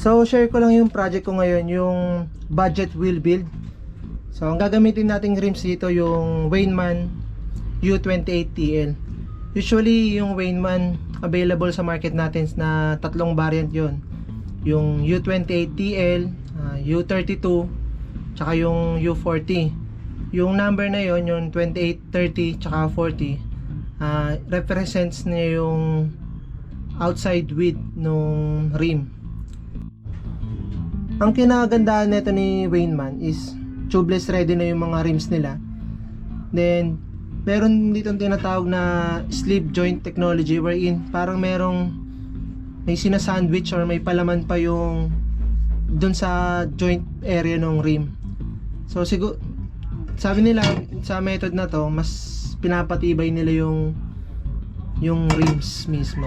So share ko lang yung project ko ngayon, yung budget wheel build. So ang gagamitin nating rims dito yung Weinman U28TL. Usually yung Weinman available sa market natin na tatlong variant yon. Yung U28TL, U32, tsaka yung U40. Yung number na yon, yung 28, 30, tsaka 40, represents niya yung outside width nung rim. Ang kinagandahan nito ni Weinman is tubeless ready na yung mga rims nila. Then meron ditong tinatawag na sleeve joint technology, wherein parang may sinasandwich or may palaman pa yung dun sa joint area ng rim. So siguro sabi nila sa method na to mas pinapatibay nila yung rims mismo.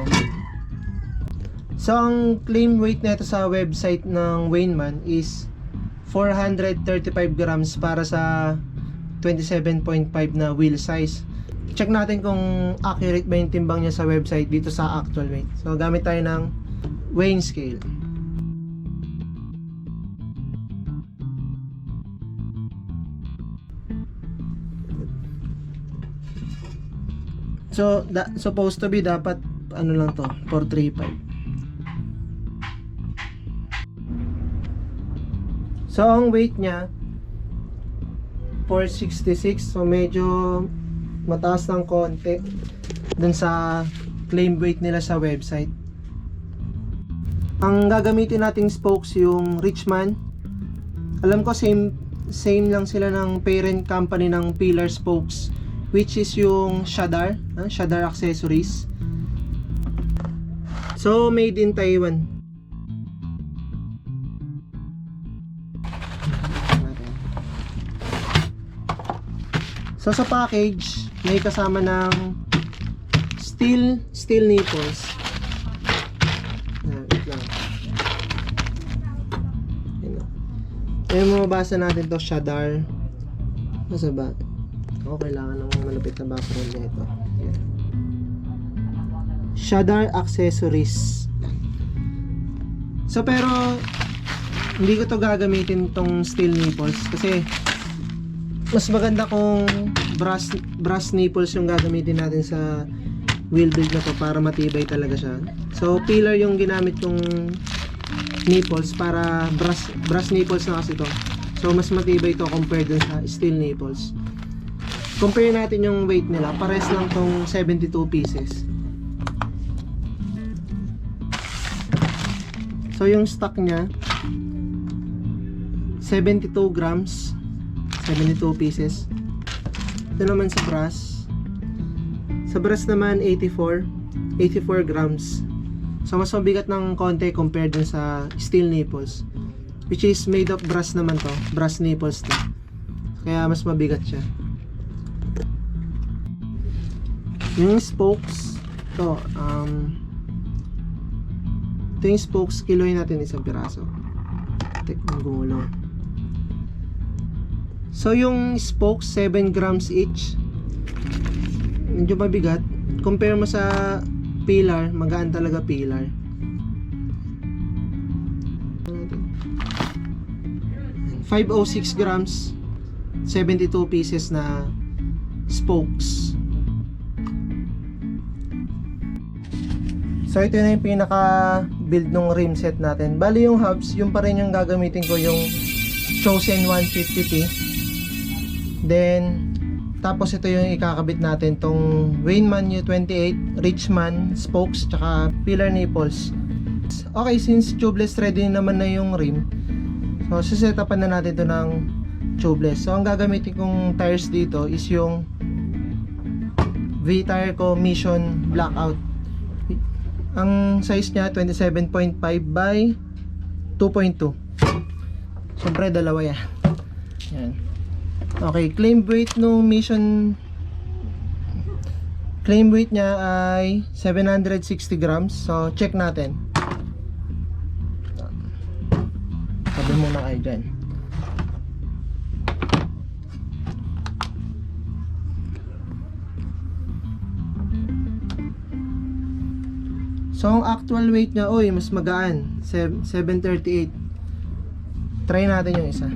So ang claim weight nito sa website ng Weinman is 435 grams para sa 27.5 na wheel size. Check natin kung accurate ba yung timbang niya sa website dito sa actual weight. So gamit tayo ng weighing scale. So supposed to be dapat ano lang to, 435. So ang weight niya 466, so medyo mataas ng konti dun sa claim weight nila sa website. Ang gagamitin nating spokes yung Richman. Alam ko same lang sila ng parent company ng pillar spokes, which is yung Shadar Accessories. So made in Taiwan. So sa package may kasama ng steel nipples. Wait lang. Ayun, mababasa natin to, Shadar. Nasa ba? O kailangan ng malapit na background nito. Shadar Accessories. So pero hindi ko to gagamitin tong steel nipples kasi mas maganda kung brass nipples yung gagamitin natin sa wheel build na to para matibay talaga siya. So pillar yung ginamit kong nipples para brass nipples na kasi to. So mas matibay to compared dun sa steel nipples. Compare natin yung weight nila. Pares lang tong 72 pieces. So yung stock nya 72 grams, 72 pieces. Ito naman sa brass. Sa brass naman 84 grams. So mas mabigat ng konti compared dun sa steel nipples, which is made of brass naman to, brass nipples to. Kaya mas mabigat siya. Yung spokes to, ito yung spokes, kiloin natin isang piraso. Tek ng gulong. So yung spokes 7 grams each. Medyo mabigat. Compare mo sa pillar, magaan talaga pillar. And 506 grams, 72 pieces na spokes. So ito na yung pinaka build ng rim set natin. Bali yung hubs, yung pa rin yung gagamitin ko, yung Chosen 150T. Then tapos ito yung ikakabit natin, tong Weinman U28 Richman spokes tsaka pillar nipples. Okay, since tubeless ready naman na yung rim, so sisetapan na natin ito ng tubeless. So ang gagamitin kong tires dito is yung Veetire ko Mission Blackout. Ang size nya 27.5 by 2.2. Siyempre dalawa yan. Yan. Okay, claim weight no Mission, claim weight nya ay 760 grams. So check natin. Sabi muna kayo dyan. So ang actual weight niya, oy, mas magaan, 738. Try natin yung isa.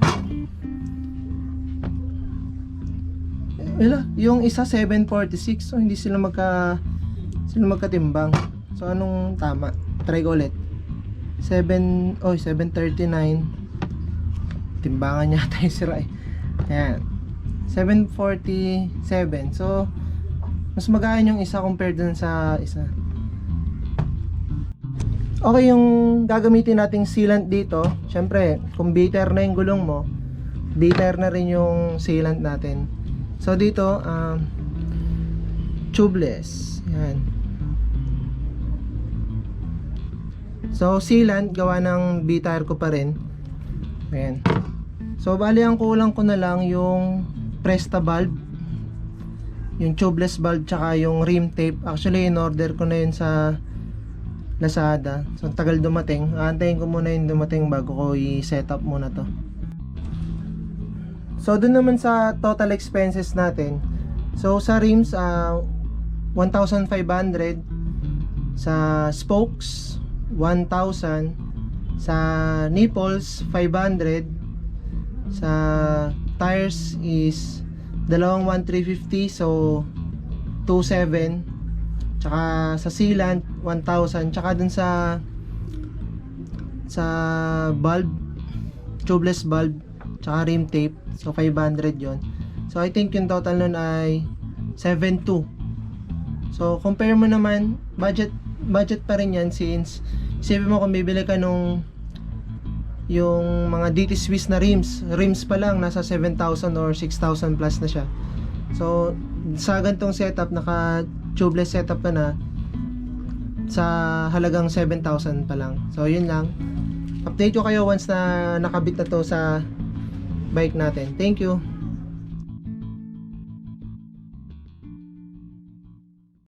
Wala, yung isa 746. So hindi sila magkatimbang. So anong tama? Try ko ulit. 739. Timbangan niya tayo sira eh. Ayan. 747. So mas magaan yung isa compared dun sa isa. Okay, yung gagamitin nating sealant dito, syempre, kung Veetire na yung gulong mo, Veetire na rin yung sealant natin. So dito, Tubeless. Yan. So sealant, gawa ng Veetire ko pa rin. Ayan. So bali ang kulang ko na lang yung Presta valve, yung tubeless valve, tsaka yung rim tape. Actually, in order ko na yun sa Lazada. So tagal dumating. Aantayin ko muna yung dumating bago ko i-set up muna to. So dun naman sa total expenses natin. So sa rims 1,500, sa spokes 1,000, sa nipples 500, sa tires is dalawang 1,350, so 2,700. Tsaka sa sealant 1,000, tsaka dun sa bulb, tubeless bulb, tsaka rim tape, so 500 yon. So I think yung total nun ay 7,200. So compare mo naman, budget pa rin yan, since isipin mo kung bibili ka nung yung mga DT Swiss na rims pa lang nasa 7,000 or 6,000 plus na siya. So sa gantong setup, naka tubeless setup ka na sa halagang 7,000 pa lang. So yun lang, update ko kayo once na nakabit na to sa bike natin. Thank you.